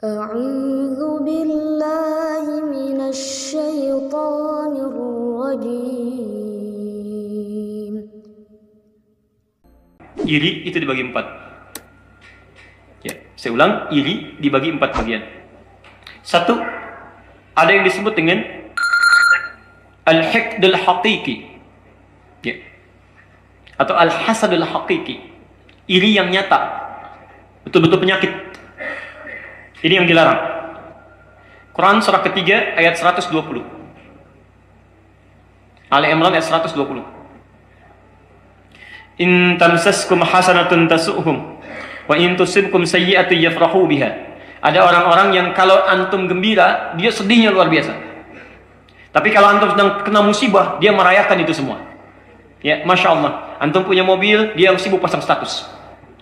أعوذ بالله من الشيطان الرجيم. Iri itu dibagi 4. Ya, saya ulang, iri dibagi 4 bagian. 1, ada yang disebut dengan al-hiqdul haqiqi. Ya. Atau al-hasadul haqiqi. Iri yang nyata. Betul-betul penyakit. Ini yang dilarang. Quran surah ketiga ayat 120. Ali Imran ayat 120. In tamsaskum hasanatun tasu'hum wa in tusibkum sayyi'atun yafrahu biha. Ada orang-orang yang kalau antum gembira, dia sedihnya luar biasa. Tapi kalau antum sedang kena musibah, dia merayakan itu semua. Ya, Masya Allah. Antum punya mobil, dia sibuk pasang status.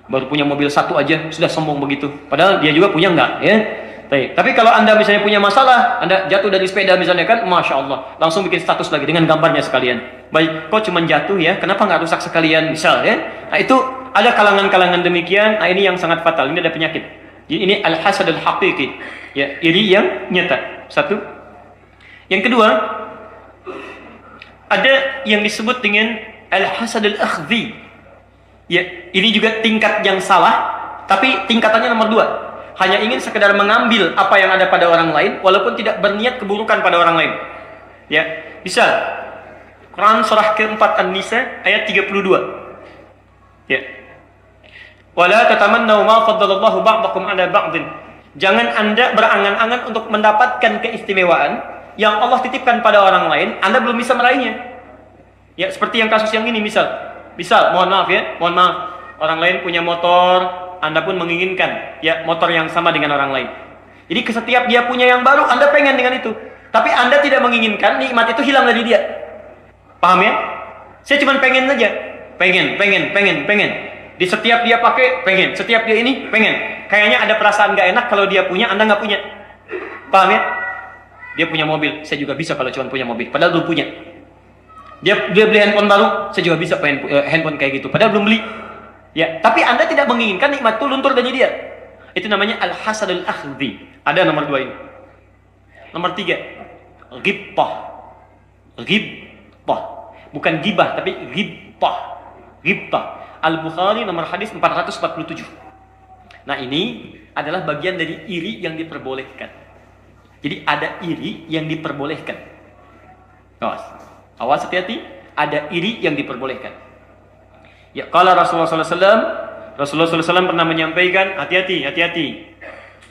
Baru punya mobil 1 aja sudah sombong begitu. Padahal dia juga punya enggak, ya. Tapi kalau anda misalnya punya masalah, anda jatuh dari sepeda misalnya kan, Masya Allah, langsung bikin status lagi dengan gambarnya sekalian. Baik, kok cuma jatuh ya, kenapa nggak rusak sekalian misal ya? Nah itu ada kalangan-kalangan demikian. Nah ini yang sangat fatal, ini ada penyakit. Jadi ini al-hasad al-haqiqi, ya, iri yang nyata. 1. Yang kedua, ada yang disebut dengan al-hasad al-akhdhi. Ya, ini juga tingkat yang salah, tapi tingkatannya nomor 2. Hanya ingin sekedar mengambil apa yang ada pada orang lain, walaupun tidak berniat keburukan pada orang lain. Ya, bisa. Quran surah keempat An-Nisa ayat 32. Ya. Wala tatamannaw ma faddalallahu ba'dakum 'ala ba'din. Jangan Anda berangan-angan untuk mendapatkan keistimewaan yang Allah titipkan pada orang lain, Anda belum bisa meraihnya. Ya, seperti yang kasus yang ini misal, mohon maaf ya, orang lain punya motor, Anda pun menginginkan ya motor yang sama dengan orang lain. Jadi setiap dia punya yang baru, Anda pengen dengan itu. Tapi Anda tidak menginginkan nikmat itu hilang dari dia. Paham ya? Saya cuma pengen aja. Pengen. Di setiap dia pakai, pengen. Setiap dia ini, pengen. Kayaknya ada perasaan gak enak kalau dia punya, Anda gak punya. Paham ya? Dia punya mobil, saya juga bisa kalau cuma punya mobil. Padahal belum punya. Dia beli handphone baru, saya juga bisa pengen handphone kayak gitu, padahal belum beli. Ya, tapi Anda tidak menginginkan nikmat itu luntur dari dia. Itu namanya al-hasadul akhdhi. Ada nomor 2 ini. Nomor 3, ghibtah. Ghibtah. Bukan gibah, tapi ghibtah. Ghibtah. Al-Bukhari nomor hadis 447. Nah, ini adalah bagian dari iri yang diperbolehkan. Jadi ada iri yang diperbolehkan. Awas hati-hati, ada iri yang diperbolehkan. Ya, kalau Rasulullah SAW pernah menyampaikan, hati-hati.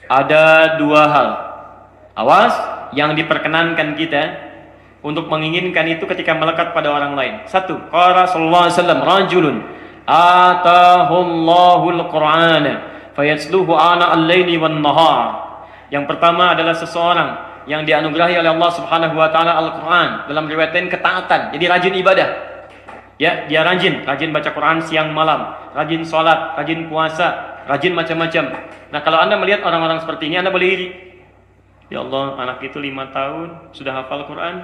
Ada 2 hal. Awas, yang diperkenankan kita untuk menginginkan itu ketika melekat pada orang lain. 1, qala Rasulullah SAW, rajulun atahullahul Qur'ana fayatsluhu ana al-laili wan nahar. Yang pertama adalah seseorang yang dianugerahi oleh Allah Subhanahu wa taala Al-Qur'an, dalam riwayat lain ketaatan. Jadi rajin ibadah. Ya, dia rajin baca Quran siang malam, rajin sholat, rajin puasa, rajin macam-macam. Nah, kalau Anda melihat orang-orang seperti ini, Anda boleh iri. Ya Allah, anak itu 5 tahun sudah hafal Quran.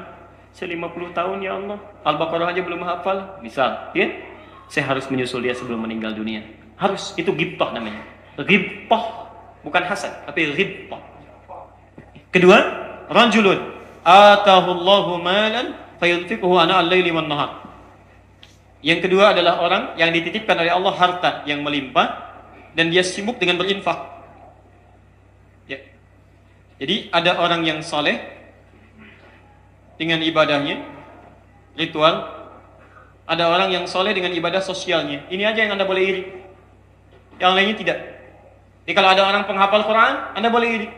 Saya 50 tahun ya Allah, Al-Baqarah aja belum hafal. Misal, ya, saya harus menyusul dia sebelum meninggal dunia. Harus, itu ghibtah namanya. Ghibtah, bukan hasad, tapi ghibtah. Kedua, rajulun atahullahu malan fayunfiquhu ana al-laili wan nahar. Yang kedua adalah orang yang dititipkan oleh Allah harta yang melimpah dan dia sibuk dengan berinfak. Ya. Jadi ada orang yang saleh dengan ibadahnya, ritual. Ada orang yang saleh dengan ibadah sosialnya. Ini aja yang Anda boleh iri. Yang lainnya tidak. Jadi kalau ada orang penghafal Quran, Anda boleh iri.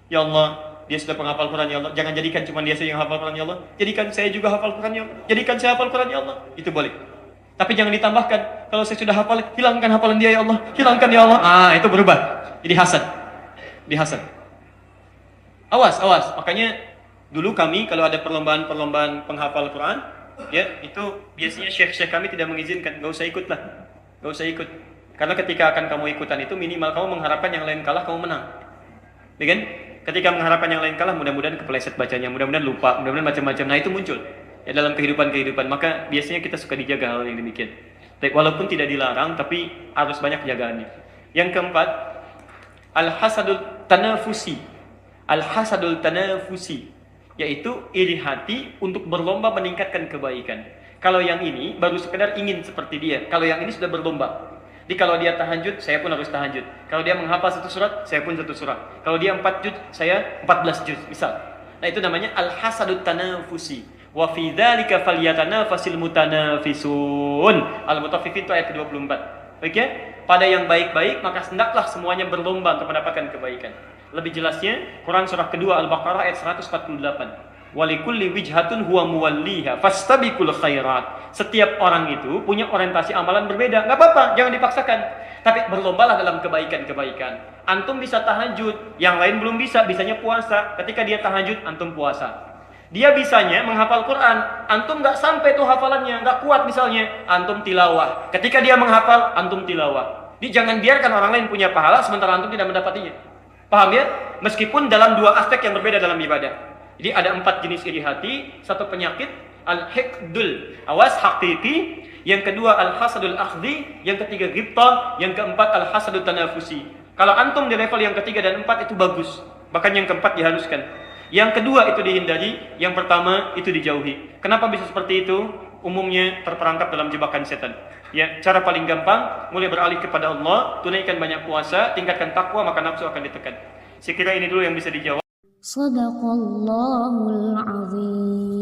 Ya Allah, dia sudah penghafal Quran ya Allah. Jangan jadikan cuma dia saja yang hafal Quran ya Allah. Jadikan saya juga hafal Quran ya Allah. Jadikan saya hafal Quran ya Allah. Itu boleh. Tapi jangan ditambahkan, kalau saya sudah hafal, hilangkan hafalan dia ya Allah. Hilangkan ya Allah. Itu berubah. Jadi hasad. Awas. Makanya dulu kami kalau ada perlombaan penghafal Quran, ya, itu biasanya syekh-syekh kami tidak mengizinkan. Gak usah ikut. Karena ketika akan kamu ikutan itu, minimal kamu mengharapkan yang lain kalah, kamu menang. Ya kan? Ketika mengharapkan yang lain kalah, mudah-mudahan kepleset bacanya, mudah-mudahan lupa, mudah-mudahan macam-macam. Nah, itu muncul ya dalam kehidupan. Maka biasanya kita suka dijaga hal yang demikian. Walaupun tidak dilarang, tapi harus banyak jagaannya. Yang keempat, al-hasadul tanafusi. Al-hasadul tanafusi, yaitu iri hati untuk berlomba meningkatkan kebaikan. Kalau yang ini baru sekedar ingin seperti dia. Kalau yang ini sudah berlomba. Jadi kalau dia tahajud, saya pun harus tahajud. Kalau dia menghafal satu surat, saya pun satu surat. Kalau dia 4 juz, saya 14 juz, misal. Nah, itu namanya al-hasadut tanafusi. Wa fi dzalika falyatanafasil mutanafisun. Al-Mutaffifin itu ayat ke-24. Oke? Pada yang baik-baik maka hendaklah semuanya berlomba untuk mendapatkan kebaikan. Lebih jelasnya Quran surah kedua Al-Baqarah ayat 148. Walikulli wijhatun huwa muwalliha fastabiqul khairat. Setiap orang itu punya orientasi amalan berbeda. Enggak apa-apa, jangan dipaksakan. Tapi berlombalah dalam kebaikan-kebaikan. Antum bisa tahajud, yang lain belum bisa, bisanya puasa. Ketika dia tahajud, antum puasa. Dia bisanya menghafal Quran, antum nggak sampai tuh hafalannya, nggak kuat misalnya, antum tilawah. Ketika dia menghafal, antum tilawah. Jadi jangan biarkan orang lain punya pahala sementara antum tidak mendapatinya. Paham ya? Meskipun dalam dua aspek yang berbeda dalam ibadah. Jadi ada 4 jenis iri hati, satu penyakit al-hiqdul awas hakiki, yang kedua al-hasadul akhdhi, yang ketiga ghibtah, yang keempat al-hasadul tanafusi. Kalau antum di level yang ketiga dan 4 itu bagus, bahkan yang keempat diharuskan. Yang kedua itu dihindari, yang pertama itu dijauhi. Kenapa bisa seperti itu? Umumnya terperangkap dalam jebakan setan. Ya, cara paling gampang, mulai beralih kepada Allah, tunaikan banyak puasa, tingkatkan takwa, maka nafsu akan ditekan. Saya kira ini dulu yang bisa dijawab. Sadaqallahul azim.